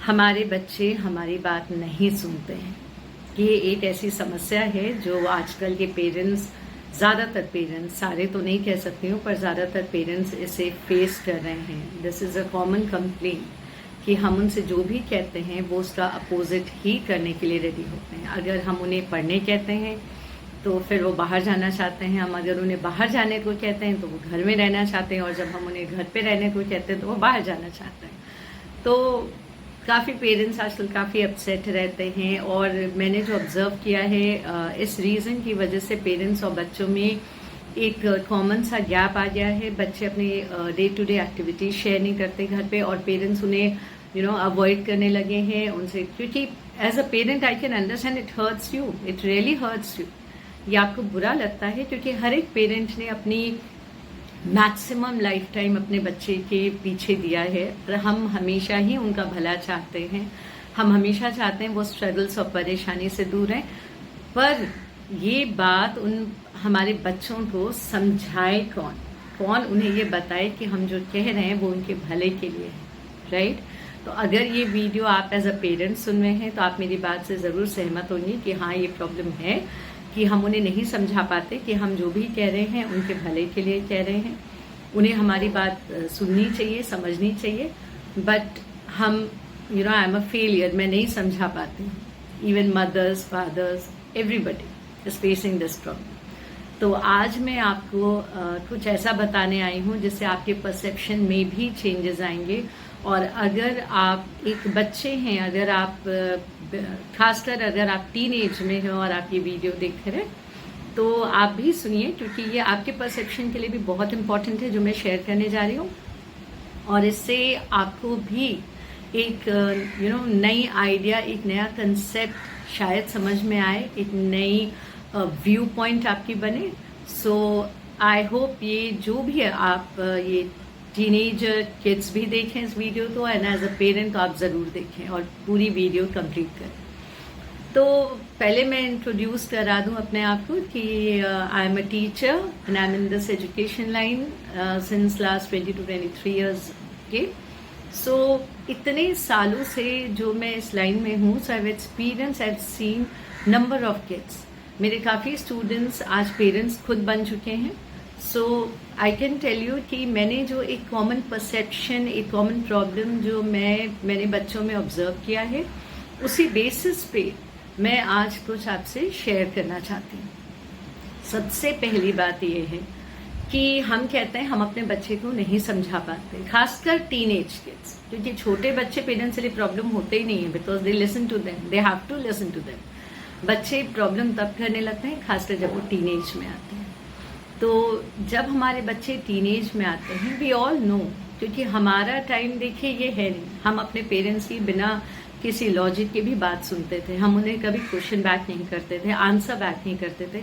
हमारे बच्चे हमारी बात नहीं सुनते हैं। ये एक ऐसी समस्या है जो आजकल के पेरेंट्स, ज़्यादातर पेरेंट्स, सारे तो नहीं कह सकती हूँ, पर ज़्यादातर पेरेंट्स इसे फेस कर रहे हैं। This is a common complaint कि हम उनसे जो भी कहते हैं वो उसका अपोजिट ही करने के लिए रेडी होते हैं। अगर हम उन्हें पढ़ने कहते हैं तो फिर वो बाहर जाना चाहते हैं, हम अगर उन्हें बाहर जाने को कहते हैं तो वो घर में रहना चाहते हैं, और जब हम उन्हें घर पे रहने को कहते हैं तो वो बाहर जाना चाहते हैं। तो काफ़ी पेरेंट्स आजकल काफ़ी अपसेट रहते हैं, और मैंने जो ऑब्ज़र्व किया है इस रीज़न की वजह से पेरेंट्स और बच्चों में एक कॉमन सा गैप आ गया है। बच्चे अपने day to day activities share नहीं करते घर पे, और पेरेंट्स उन्हें अवॉइड करने लगे हैं उनसे, क्योंकि as a parent I can understand it hurts you, it really hurts you. ये आपको बुरा लगता है क्योंकि हर एक पेरेंट ने अपनी मैक्सिमम लाइफ टाइम अपने बच्चे के पीछे दिया है, और हम हमेशा ही उनका भला चाहते हैं। हम हमेशा चाहते हैं वो स्ट्रगल्स और परेशानी से दूर रहें, पर ये बात उन हमारे बच्चों को समझाए कौन उन्हें ये बताए कि हम जो कह रहे हैं वो उनके भले के लिए है, राइट? तो अगर ये वीडियो आप एज अ पेरेंट सुन रहे हैं तो आप मेरी बात से ज़रूर सहमत होंगे कि हाँ, ये प्रॉब्लम है कि हम उन्हें नहीं समझा पाते कि हम जो भी कह रहे हैं उनके भले के लिए कह रहे हैं। उन्हें हमारी बात सुननी चाहिए, समझनी चाहिए, बट हम आई एम अ फेलियर, मैं नहीं समझा पाती। Even mothers, fathers, everybody is facing this problem. तो आज मैं आपको कुछ ऐसा बताने आई हूँ जिससे आपके परसेप्शन में भी चेंजेस आएंगे। और अगर आप एक बच्चे हैं, अगर आप खासकर अगर आप टीन एज में हैं और आप ये वीडियो देख रहे हैं तो आप भी सुनिए, क्योंकि ये आपके परसेप्शन के लिए भी बहुत इंपॉर्टेंट है जो मैं शेयर करने जा रही हूँ। और इससे आपको भी एक नई आइडिया, एक नया कंसेप्ट शायद समझ में आए, एक नई व्यू पॉइंट आपकी बने। सो आई होप ये जो भी है आप ये टीनेजर किड्स भी देखें इस वीडियो को, एंड एज अ पेरेंट आप ज़रूर देखें और पूरी वीडियो कंप्लीट करें। तो पहले मैं इंट्रोड्यूस करा दूं अपने आप को कि I am a teacher and I M in this education line since last 20 to 23 years के। सो इतने सालों से जो मैं इस लाइन में हूँ, so I have experience, I have seen number of kids. मेरे काफ़ी स्टूडेंट्स आज पेरेंट्स खुद बन चुके हैं। So I can tell you कि मैंने जो एक कॉमन परसेप्शन, एक कॉमन प्रॉब्लम जो मैंने बच्चों में ऑब्जर्व किया है, उसी बेसिस पे मैं आज कुछ आपसे शेयर करना चाहती हूँ। सबसे पहली बात ये है कि हम कहते हैं हम अपने बच्चे को नहीं समझा पाते, खासकर टीनेज किड्स, क्योंकि छोटे बच्चे पेरेंट्स के लिए प्रॉब्लम होते ही नहीं है, because they listen to them, they have to listen to them. बच्चे प्रॉब्लम तब करने लगते हैं खासकर जब वो टीनेज में आते हैं। तो जब हमारे बच्चे टीनेज में आते हैं, वी ऑल नो, क्योंकि हमारा टाइम देखिए ये है नहीं, हम अपने पेरेंट्स की बिना किसी लॉजिक की भी बात सुनते थे। हम उन्हें कभी क्वेश्चन बैक नहीं करते थे, आंसर बैक नहीं करते थे।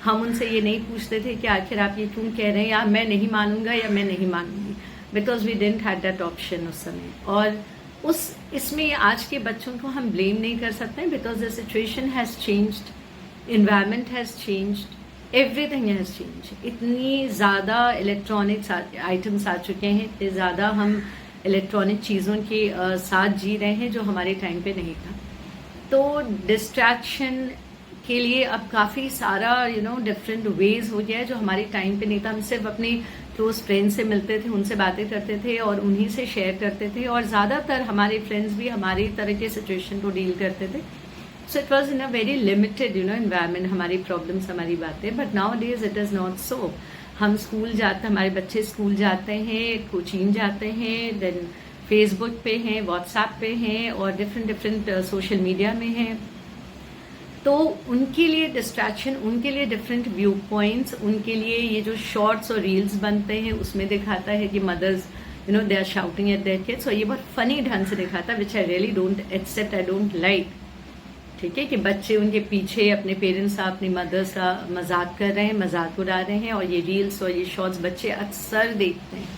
हम उनसे ये नहीं पूछते थे कि आखिर आप ये क्यों कह रहे हैं, या मैं नहीं मानूंगा या मैं नहीं मानूंगी, because we didn't have that option उस समय। और इसमें आज के बच्चों को हम ब्लेम नहीं कर सकते, because the situation has changed, environment has changed, everything has change. इतनी ज़्यादा इलेक्ट्रॉनिक्स आइटम्स आ चुके हैं, इतने ज़्यादा हम इलेक्ट्रॉनिक चीज़ों के साथ जी रहे हैं जो हमारे टाइम पे नहीं था। तो डिस्ट्रैक्शन के लिए अब काफ़ी सारा डिफरेंट वेज हो गया है जो हमारे टाइम पे नहीं था। हम सिर्फ अपने क्लोज फ्रेंड्स से मिलते थे, उनसे बातें करते थे और उन्हीं से शेयर करते थे, और ज़्यादातर हमारे फ्रेंड्स भी हमारी तरह के सिचुएशन को डील करते थे। So it was in a very limited environment, हमारी प्रॉब्लम्स, हमारी बातें। But now days it is not so. हम स्कूल जाते, हमारे बच्चे स्कूल जाते हैं, कोचिंग जाते हैं, देन फेसबुक पे हैं, व्हाट्सएप पे हैं, और डिफरेंट सोशल मीडिया में हैं। तो उनके लिए डिस्ट्रैक्शन, उनके लिए डिफरेंट व्यू पॉइंट्स, उनके लिए ये जो शॉर्ट्स और रील्स बनते हैं उसमें दिखाता है कि mothers they are shouting at their kids, और ये बहुत फनी ढंग से दिखाता है, which I really don't accept, I don't like. ठीक है कि बच्चे उनके पीछे अपने पेरेंट्स का, अपनी मदर्स का मजाक कर रहे हैं, मजाक उड़ा रहे हैं, और ये रील्स और ये शॉर्ट्स बच्चे अक्सर देखते हैं,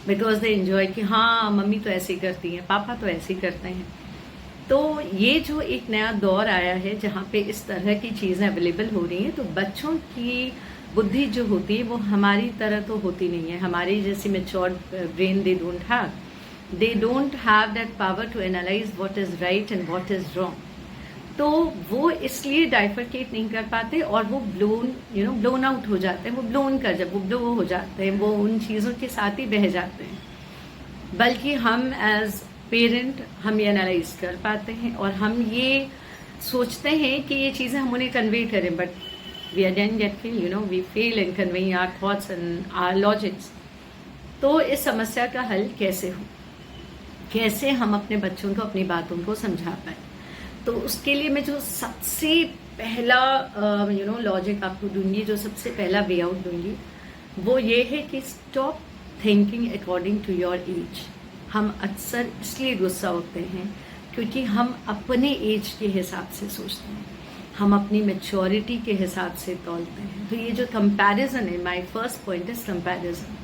बिकॉज दे एंजॉय कि हाँ मम्मी तो ऐसे करती हैं, पापा तो ऐसे करते हैं। तो ये जो एक नया दौर आया है जहाँ पे इस तरह की चीज़ें अवेलेबल हो रही हैं, तो बच्चों की बुद्धि जो होती है वो हमारी तरह तो होती नहीं है, हमारी जैसी mature brain they don't have. They don't have that power to analyse what is right and what is wrong. तो वो इसलिए डाइफरकेट नहीं कर पाते और वो ब्लोन आउट हो जाते हैं, वो ब्लो हो जाते हैं, वो उन चीज़ों के साथ ही बह जाते हैं। बल्कि हम एज पेरेंट हम ये एनालाइज कर पाते हैं और हम ये सोचते हैं कि ये चीज़ें हम उन्हें कन्वे करें, but we again get fail, we fail in conveying our thoughts and our logics। तो इस समस्या का हल कैसे हो, कैसे हम अपने बच्चों को अपनी बातों को समझा पाए। तो उसके लिए मैं जो सबसे पहला लॉजिक आपको दूंगी, जो सबसे पहला वे आउट दूंगी, वो ये है कि stop thinking according to your age. हम अक्सर इसलिए गुस्सा होते हैं क्योंकि हम अपने एज के हिसाब से सोचते हैं, हम अपनी मैच्योरिटी के हिसाब से तौलते हैं। तो ये जो कंपैरिजन है, my first point is comparison.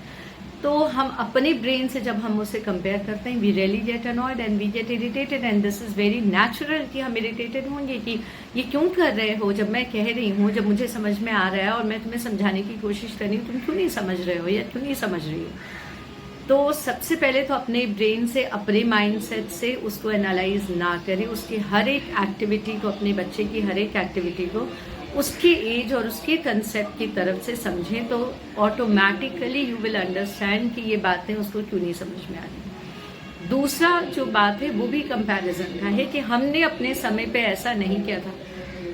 तो हम अपने ब्रेन से जब हम उसे कंपेयर करते हैं, we really get annoyed and we get irritated and this is very natural कि हम इरिटेटेड होंगे कि ये क्यों कर रहे हो, जब मैं कह रही हूँ, जब मुझे समझ में आ रहा है और मैं तुम्हें समझाने की कोशिश कर रही हूँ, तुम क्यों नहीं समझ रहे हो या क्यों नहीं समझ रही हो। तो सबसे पहले तो अपने ब्रेन से, अपने माइंडसेट से उसको एनालाइज ना करें, उसकी हर एक एक्टिविटी को, अपने बच्चे की हर एक एक्टिविटी को उसके एज और उसके कंसेप्ट की तरफ से समझें, तो ऑटोमेटिकली यू विल अंडरस्टैंड कि ये बातें उसको क्यों नहीं समझ में आ रही। दूसरा जो बात है वो भी कंपैरिजन का है कि हमने अपने समय पे ऐसा नहीं किया था,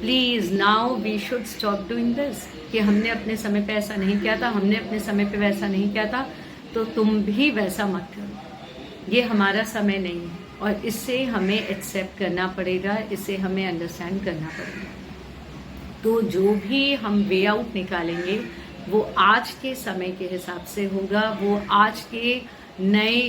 please now we should stop doing this, कि हमने अपने समय पे ऐसा नहीं किया था, हमने अपने समय पे वैसा नहीं किया था, तो तुम भी वैसा मत करो। ये हमारा समय नहीं है और इससे हमें एक्सेप्ट करना पड़ेगा, इससे हमें अंडरस्टैंड करना पड़ेगा। तो जो भी हम वे आउट निकालेंगे वो आज के समय के हिसाब से होगा, वो आज के नए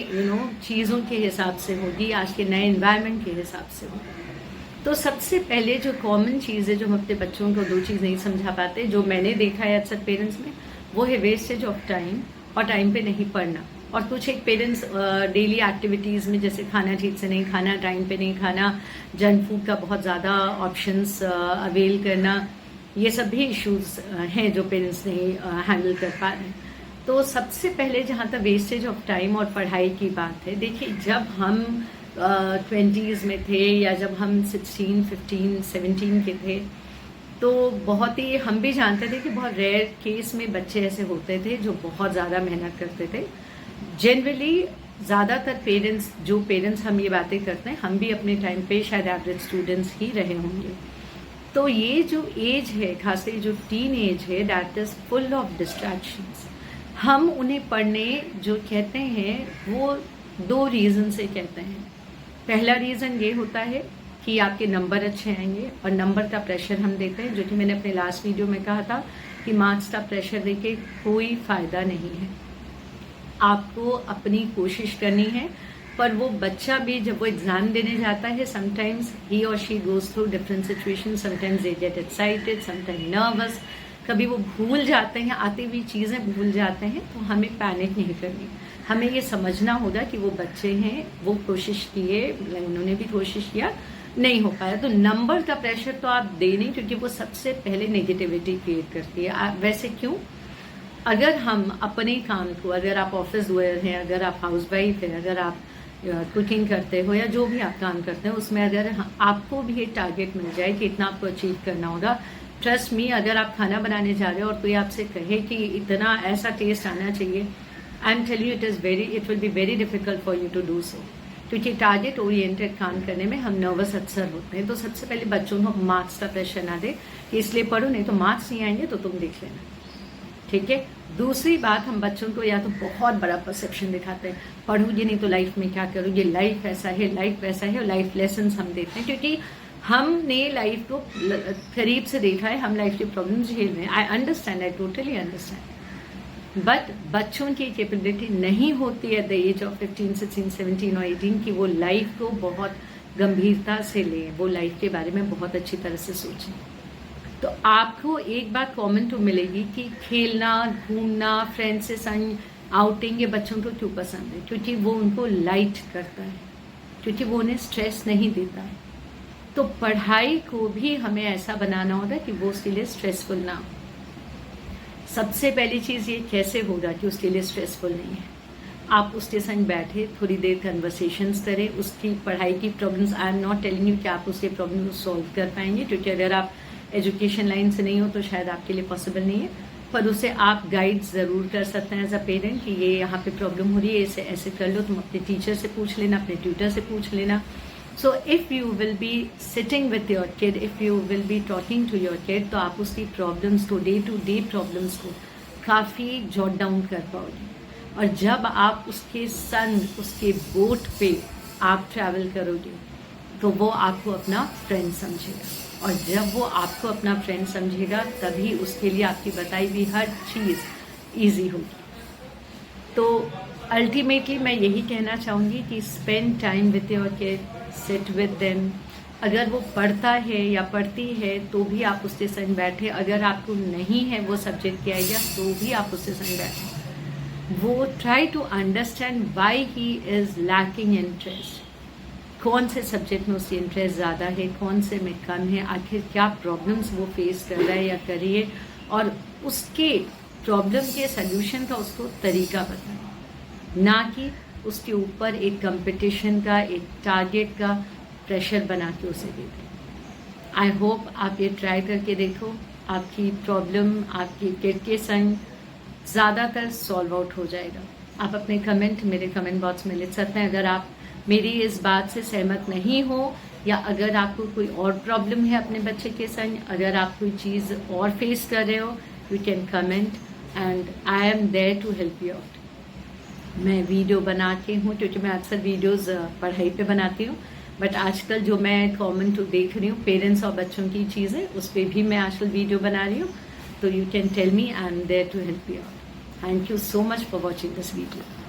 चीज़ों के हिसाब से होगी, आज के नए एनवायरनमेंट के हिसाब से होगा। तो सबसे पहले जो कॉमन चीज़ है, जो हम अपने बच्चों को दो चीज़ नहीं समझा पाते, जो मैंने देखा है अक्सर पेरेंट्स में, वो है वेस्टेज ऑफ टाइम और टाइम पे नहीं पढ़ना। और कुछ एक पेरेंट्स डेली एक्टिविटीज़ में, जैसे खाना ठीक से नहीं खाना, टाइम पे नहीं खाना, जंक फूड का बहुत ज़्यादा ऑप्शंस अवेल करना, ये सब भी इश्यूज हैं जो पेरेंट्स नहीं हैंडल कर पा रहे हैं। तो सबसे पहले जहाँ तक वेस्टेज ऑफ टाइम और पढ़ाई की बात है, देखिए जब हम 20s में थे या जब हम 16, 15, 17 के थे, तो बहुत ही हम भी जानते थे कि बहुत रेयर केस में बच्चे ऐसे होते थे जो बहुत ज़्यादा मेहनत करते थे। जनरली ज़्यादातर पेरेंट्स हम ये बातें करते हैं, हम भी अपने टाइम पे शायद एवरेज स्टूडेंट्स ही रहे होंगे। तो ये जो एज है, खासकर जो टीन एज है, that is full of distractions. हम उन्हें पढ़ने जो कहते हैं वो दो रीज़न से कहते हैं। पहला रीज़न ये होता है कि आपके नंबर अच्छे आएंगे, और नंबर का प्रेशर हम देते हैं, जो कि मैंने अपने लास्ट वीडियो में कहा था कि मार्क्स का प्रेशर देके कोई फ़ायदा नहीं है। आपको अपनी कोशिश करनी है, पर वो बच्चा भी जब वो एग्ज़ाम देने जाता है, समटाइम्स ही और she goes through different situation, sometimes they get excited, sometimes nervous, कभी वो भूल जाते हैं, आती हुई चीज़ें भूल जाते हैं। तो हमें पैनिक नहीं करनी, हमें ये समझना होगा कि वो बच्चे हैं, वो कोशिश किए, उन्होंने भी कोशिश किया, नहीं हो पाया। तो नंबर का प्रेशर तो आप दे नहीं, क्योंकि वो सबसे पहले नेगेटिविटी क्रिएट करती है। वैसे क्यों? अगर हम अपने काम को, अगर आप ऑफिस गोयर हैं, अगर आप हाउस वाइफ हैं, अगर आप कुकिंग करते हो या जो भी आप काम करते हैं, उसमें अगर आपको भी एक टारगेट मिल जाए कि इतना आपको अचीव करना होगा, ट्रस्ट मी, अगर आप खाना बनाने जा रहे हो और कोई आपसे कहे कि इतना ऐसा टेस्ट आना चाहिए, I am telling you it will be very difficult for you to do so, क्योंकि टारगेट ओरिएंटेड काम करने में हम नर्वस अक्सर होते हैं। तो सबसे पहले बच्चों को मार्क्स का प्रेशर ना दे कि इसलिए पढ़ो, नहीं तो मार्क्स नहीं आएंगे तो तुम देख लेना, ठीक है। दूसरी बात, हम बच्चों को या तो बहुत बड़ा परसेप्शन दिखाते हैं, पढ़ोगे नहीं तो लाइफ में क्या करोगे, लाइफ ऐसा है, लाइफ वैसा है, और लाइफ लेसन्स हम देते हैं, क्योंकि हमने लाइफ को करीब से देखा है, हम लाइफ की प्रॉब्लम झेल रहे हैं। I understand, I totally understand, but बच्चों की कैपेबिलिटी नहीं होती है एट द एज ऑफ 15, 16, 17 और 18 कि वो लाइफ को बहुत गंभीरता से लें, वो लाइफ के बारे में बहुत अच्छी तरह से सोचें। तो आपको एक बात कॉमन तो मिलेगी कि खेलना, घूमना, फ्रेंड्स से संग आउटिंग, ये बच्चों को क्यों पसंद है? क्योंकि वो उनको लाइट करता है, क्योंकि वो उन्हें स्ट्रेस नहीं देता है। तो पढ़ाई को भी हमें ऐसा बनाना होगा कि वो उसके लिए स्ट्रेसफुल ना हो। सबसे पहली चीज़ ये कैसे होगा कि उसके लिए स्ट्रेसफुल नहीं है? आप उसके संग बैठे, थोड़ी देर कन्वर्सेशंस करें, उसकी पढ़ाई की problems, I am not telling you कि आप उसके प्रॉब्लम को सॉल्व कर पाएंगे, क्योंकि अगर आप एजुकेशन लाइन से नहीं हो तो शायद आपके लिए पॉसिबल नहीं है, पर उसे आप गाइड ज़रूर कर सकते हैं एज अ पेरेंट कि ये यहाँ पे प्रॉब्लम हो रही है, इसे ऐसे कर लो, तुम अपने टीचर से पूछ लेना, अपने ट्यूटर से पूछ लेना. So if you will be sitting with your kid, if you will be talking to your kid, तो आप उसकी प्रॉब्लम्स को, डे टू डे प्रॉब्लम्स को काफ़ी जॉट डाउन कर पाओगे. और जब आप उसके संग, उसके बोट पे आप ट्रैवल करोगे तो वो आपको अपना फ्रेंड समझेगा, और जब वो आपको अपना फ्रेंड समझेगा तभी उसके लिए आपकी बताई हुई हर चीज़ ईजी होगी. तो अल्टीमेटली मैं यही कहना चाहूँगी कि spend time with your kid, sit with them. अगर वो पढ़ता है या पढ़ती है तो भी आप उसके संग बैठे, अगर आपको नहीं है वो सब्जेक्ट की आइडिया तो भी आप उसके संग बैठे. वो try to understand why he is lacking interest, कौन से सब्जेक्ट में उसकी इंटरेस्ट ज़्यादा है, कौन से में कम है, आखिर क्या प्रॉब्लम्स वो फेस कर रहा है या कर रही है, और उसके प्रॉब्लम के सल्यूशन का उसको तरीका बताएं, ना कि उसके ऊपर एक कंपटीशन का, एक टारगेट का प्रेशर बना के उसे दे दें. आई होप आप ये ट्राई करके देखो, आपकी प्रॉब्लम आपकी किड के संग ज़्यादातर सॉल्व आउट हो जाएगा. आप अपने कमेंट मेरे कमेंट बॉक्स में लिख सकते हैं. अगर आप मेरी इस बात से सहमत नहीं हो, या अगर आपको कोई और प्रॉब्लम है अपने बच्चे के संग, अगर आप कोई चीज़ और फेस कर रहे हो, you can comment and I am there to help you out. मैं वीडियो बनाती हूँ, क्योंकि मैं अक्सर वीडियोज़ पढ़ाई पे बनाती हूँ, बट आजकल जो मैं कॉमन टू देख रही हूँ पेरेंट्स और बच्चों की चीज़ें, उस पर भी मैं आजकल वीडियो बना रही हूँ. तो you can tell me, I am there to help you out. Thank you so much for watching this video.